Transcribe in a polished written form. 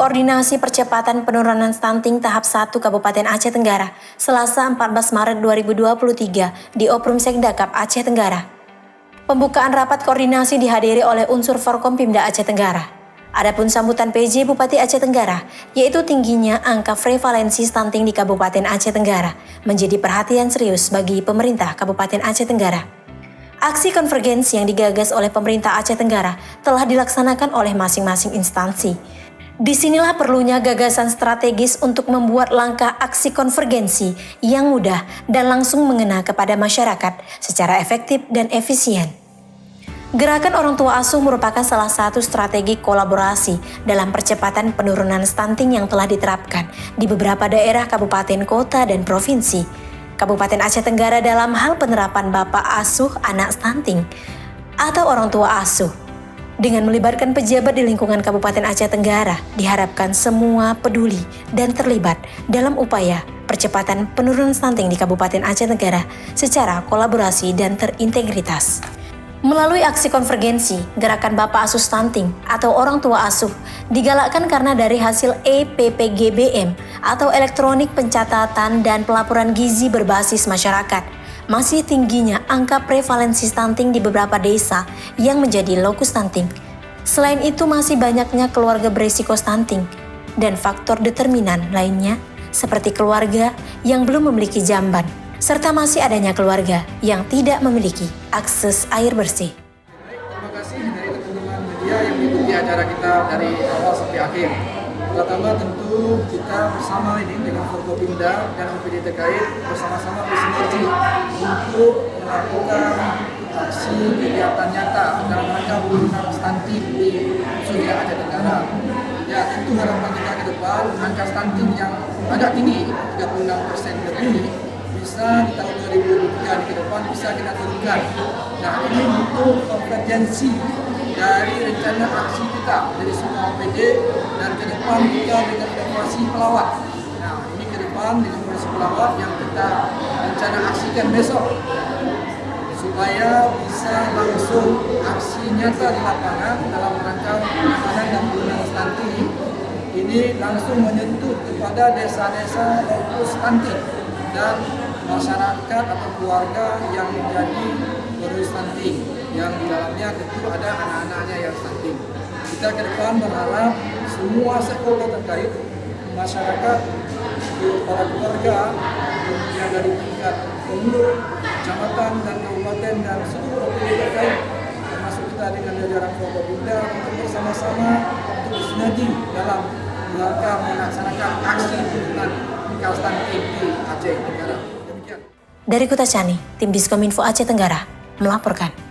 Koordinasi Percepatan Penurunan Stunting Tahap 1 Kabupaten Aceh Tenggara, Selasa 14 Maret 2023 di Oprum Sekdakap Aceh Tenggara. Pembukaan rapat koordinasi dihadiri oleh unsur Forkompimda Aceh Tenggara. Adapun sambutan PJ Bupati Aceh Tenggara, yaitu tingginya angka prevalensi stunting di Kabupaten Aceh Tenggara, menjadi perhatian serius bagi pemerintah Kabupaten Aceh Tenggara. Aksi konvergensi yang digagas oleh pemerintah Aceh Tenggara telah dilaksanakan oleh masing-masing instansi. Disinilah perlunya gagasan strategis untuk membuat langkah aksi konvergensi yang mudah dan langsung mengena kepada masyarakat secara efektif dan efisien. Gerakan Orang Tua Asuh merupakan salah satu strategi kolaborasi dalam percepatan penurunan stunting yang telah diterapkan di beberapa daerah kabupaten, kota, dan provinsi Kabupaten Aceh Tenggara dalam hal penerapan Bapak Asuh Anak Stunting atau Orang Tua Asuh. Dengan melibatkan pejabat di lingkungan Kabupaten Aceh Tenggara, diharapkan semua peduli dan terlibat dalam upaya percepatan penurunan stunting di Kabupaten Aceh Tenggara secara kolaborasi dan terintegritas. Melalui aksi konvergensi, gerakan Bapak Asuh Stunting atau Orang Tua Asuh digalakkan karena dari hasil EPPGBM atau Elektronik Pencatatan dan Pelaporan Gizi Berbasis Masyarakat, masih tingginya angka prevalensi stunting di beberapa desa yang menjadi lokus stunting. Selain itu masih banyaknya keluarga berisiko stunting dan faktor determinan lainnya seperti keluarga yang belum memiliki jamban, serta masih adanya keluarga yang tidak memiliki akses air bersih. Terima kasih dari teman-teman media yang mengikuti acara kita dari awal sampai akhir. Pertama tentu kita bersama ini dengan Forkopimda dan OPD terkait bersama-sama bersinergi untuk melakukan aksi kegiatan nyata dalam rangka penurunan stunting di Suria Aceh Tenggara. Ya tentu harapan kita ke depan angka stunting yang agak tinggi 36% lebih bisa di tahun 2023 ke depan bisa kita turunkan. Nah ini butuh konvergensi dari rencana aksi kita dari semua OPD dan ke depan kita dengan inovasi pelawat. Nah ini ke depan dengan inovasi pelawat yang kita rencana aksikan besok supaya bisa langsung aksi nyata di lapangan dalam rangka penanganan dan penurunan stunting ini langsung menyentuh kepada desa-desa lokus stunting dan masyarakat atau keluarga yang menjadi penerus stunting yang di dalamnya tentu ada anak-anaknya yang stunting. Kita ke depan berharap semua stakeholder terkait masyarakat, para keluarga yang dari tingkat pengurus, kecamatan dan kabupaten dan seluruh OPD terkait termasuk kita dengan jajaran Forkopimda untuk bersama-sama untuk bersinergi dalam rangka melaksanakan aksi penurunan angka stunting di Aceh Tenggara. Dari Kota Cani, tim Diskominfo Aceh Tenggara melaporkan.